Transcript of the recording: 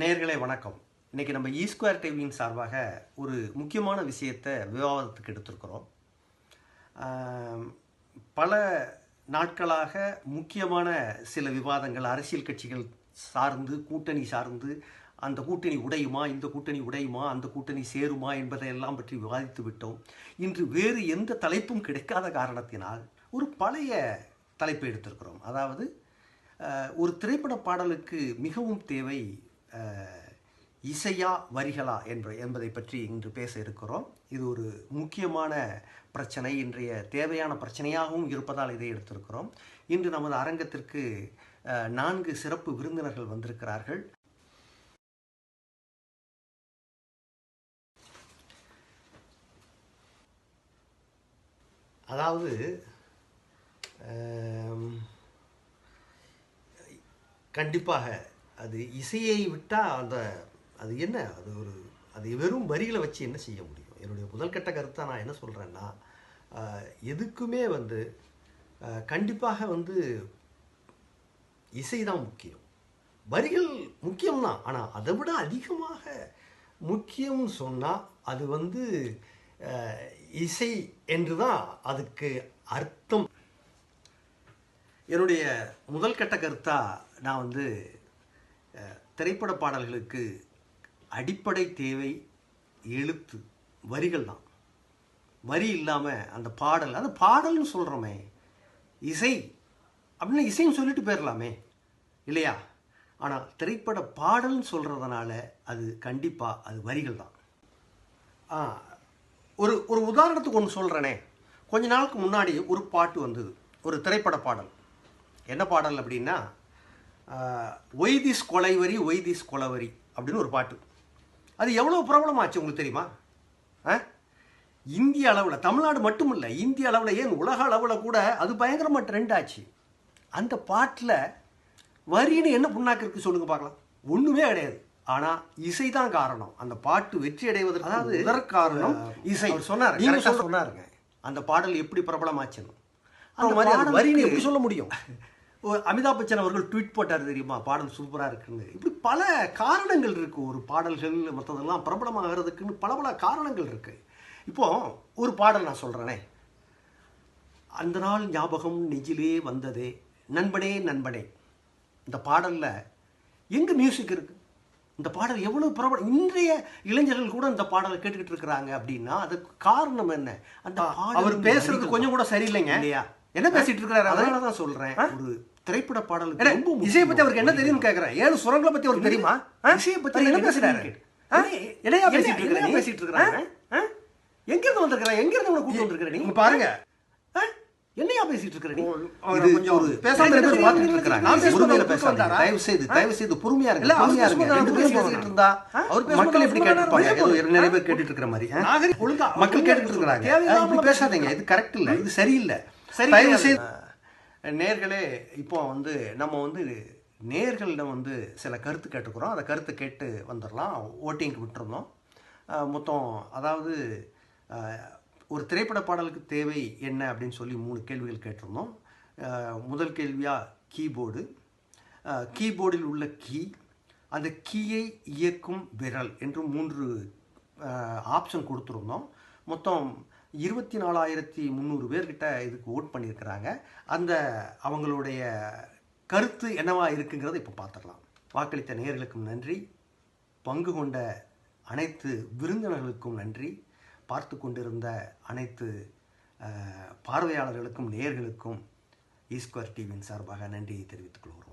நேயர்களே வணக்கம். இன்றைக்கி நம்ம ஸ்கொயர் டிவியின் சார்பாக ஒரு முக்கியமான விஷயத்தை விவாதத்துக்கு எடுத்திருக்கிறோம். பல நாட்களாக முக்கியமான சில விவாதங்கள் அரசியல் கட்சிகள் சார்ந்து, கூட்டணி சார்ந்து, அந்த கூட்டணி உடையுமா, இந்த கூட்டணி உடையுமா, அந்த கூட்டணி சேருமா என்பதையெல்லாம் பற்றி விவாதித்து விட்டோம். இன்று வேறு எந்த தலைப்பும் கிடைக்காத காரணத்தினால் ஒரு பழைய தலைப்பை எடுத்திருக்கிறோம். அதாவது ஒரு திரைப்பட பாடலுக்கு மிகவும் தேவை இசையா வரிகளா என்பதை பற்றி இன்று பேச இருக்கிறோம். இது ஒரு முக்கியமான பிரச்சனை, இன்றைய தேவையான பிரச்சனையாகவும் இருப்பதால் இதை எடுத்திருக்கிறோம். இன்று நமது அரங்கத்திற்கு 4 சிறப்பு விருந்தினர்கள் வந்திருக்கிறார்கள். அதாவது கண்டிப்பாக அது இசையை விட்டால் அது என்ன, அது வெறும் வரிகளை வச்சு என்ன செய்ய முடியும்? என்னுடைய முதல் கட்ட கருத்தை நான் என்ன சொல்கிறேன்னா, எதுக்குமே கண்டிப்பாக இசை தான் முக்கியம். வரிகள் முக்கியம்தான், ஆனால் அதை விட அதிகமாக முக்கியம்னு சொன்னால் அது இசை என்று தான் அதுக்கு அர்த்தம். என்னுடைய முதல் கட்ட கருத்தாக நான் திரைப்பட பாடல்களுக்கு அடிப்படை தேவை எழுத்து, வரிகள் தான். வரி இல்லாமல் அந்த பாடல்னு சொல்கிறோமே, இசை அப்படின்னா இசைன்னு சொல்லிட்டு போயிடலாமே இல்லையா? ஆனால் திரைப்பட பாடல்னு சொல்கிறதுனால அது கண்டிப்பாக அது வரிகள் தான். ஒரு உதாரணத்துக்கு ஒன்று சொல்கிறேனே. கொஞ்ச நாளுக்கு முன்னாடி ஒரு பாட்டு வந்தது, ஒரு திரைப்பட பாடல். என்ன பாடல் அப்படின்னா, ஒய்திஸ் கொலைவரி ஒய்திஸ் கொலவரி அப்படின்னு ஒரு பாட்டு. அது எவ்வளோ பிரபலமாச்சு உங்களுக்கு தெரியுமா? இந்திய அளவில், தமிழ்நாடு மட்டும் இல்லை, இந்திய அளவில், ஏன் உலக அளவில் கூட அது பயங்கரமாக ட்ரெண்ட் ஆச்சு. அந்த பாட்டில் வரின்னு என்ன புண்ணாக்கு இருக்குது சொல்லுங்கள் பார்க்கலாம்? ஒன்றுமே கிடையாது. ஆனால் இசை தான் காரணம். அந்த பாட்டு வெற்றி அடைவதற்கு அதாவது காரணம் இசை. சொன்னார், நீங்கள் சொன்னாருங்க அந்த பாடல் எப்படி பிரபலமாச்சுன்னு. அந்த மாதிரி வரின்னு எப்படி சொல்ல முடியும்? அமிதாப் பச்சன் அவர்கள் ட்வீட் போட்டார் தெரியுமா, பாடல் சூப்பராக இருக்குன்னு. இப்படி பல காரணங்கள் இருக்குது. ஒரு பாடல்கள் மற்றதெல்லாம் பிரபலமாகிறதுக்குன்னு பல காரணங்கள் இருக்குது. இப்போது ஒரு பாடல் நான் சொல்கிறேனே, அந்த நாள் ஞாபகம் நெஞ்சிலே வந்ததே நண்பனே நண்பனே. இந்த பாடலில் எங்கே மியூசிக் இருக்குது? இந்த பாடல் எவ்வளோ பிரபலம். இன்றைய இளைஞர்கள் கூட இந்த பாடலை கேட்டுக்கிட்டு இருக்கிறாங்க அப்படின்னா அதுக்கு காரணம் என்ன? அந்த அவர் பேசுறது கொஞ்சம் கூட சரியில்லைங்க இல்லையா? என்ன பேசிட்டு இருக்கிறாரு? அதனால தான் சொல்கிறேன், ஒரு திரைப்பட பாடலுக்கு ரொம்ப இசையை பற்றி அவருக்கு என்ன தெரியும்னு கேட்குறேன். 7 சுரங்களை பற்றி அவருக்கு தெரியுமா? இசையை பற்றி என்ன பேசுகிறாரு? இடையா பேசிட்டு இருக்கிறாங்க. எங்கேருந்து வந்திருக்கிறேன்? எங்கேருந்து உங்களை கூட்டு வந்திருக்கிறேன்? நீங்கள் பாருங்க, என்னையா பேசிட்டு இருக்கிற நீ? கொஞ்சம் ஒரு பேசாம பார்த்துட்டு இருக்காங்க. தயவு செய்து பொறுமையா இருங்க. பொறுமையா இருங்க. பேசிட்டு இருந்தா அவர் மக்கள் எப்படி கேட்டுப்பாங்க? நிறைய பேர் கேட்டுட்டு இருக்கிற மாதிரி மக்கள் கேட்டுட்டு இருக்கிறாங்க. இப்படி பேசாதீங்க, இது கரெக்ட் இல்லை, இது சரியில்லை. தயவு செய்து நேர்களே, இப்போ நம்ம நேர்களிடம் சில கருத்து கேட்டுக்கிறோம். அந்த கருத்து கேட்டு வந்துடலாம். ஓட்டிங்க்கு விட்டுருந்தோம் மொத்தம். அதாவது ஒரு திரைப்பட பாடலுக்கு தேவை என்ன அப்படின்னு சொல்லி 3 கேள்விகள் கேட்டிருந்தோம். முதல் கேள்வியாக கீபோர்டு, கீபோர்டில் உள்ள கீ, அந்த கீயை இயக்கும் விரல் என்று 3 ஆப்ஷன் கொடுத்துருந்தோம். மொத்தம் 24,300 பேர்கிட்ட இதுக்கு ஓட் பண்ணியிருக்கிறாங்க. அவங்களுடைய கருத்து என்னவா இருக்குங்கிறத இப்போ பார்த்துடலாம். வாக்களித்த நேயர்களுக்கும் நன்றி, பங்கு கொண்ட அனைத்து விருந்தினர்களுக்கும் நன்றி, பார்த்து கொண்டிருந்த அனைத்து பார்வையாளர்களுக்கும் நேயர்களுக்கும் ஸ்கொயர் டிவியின் சார்பாக நன்றியை தெரிவித்துக் கொள்கிறோம்.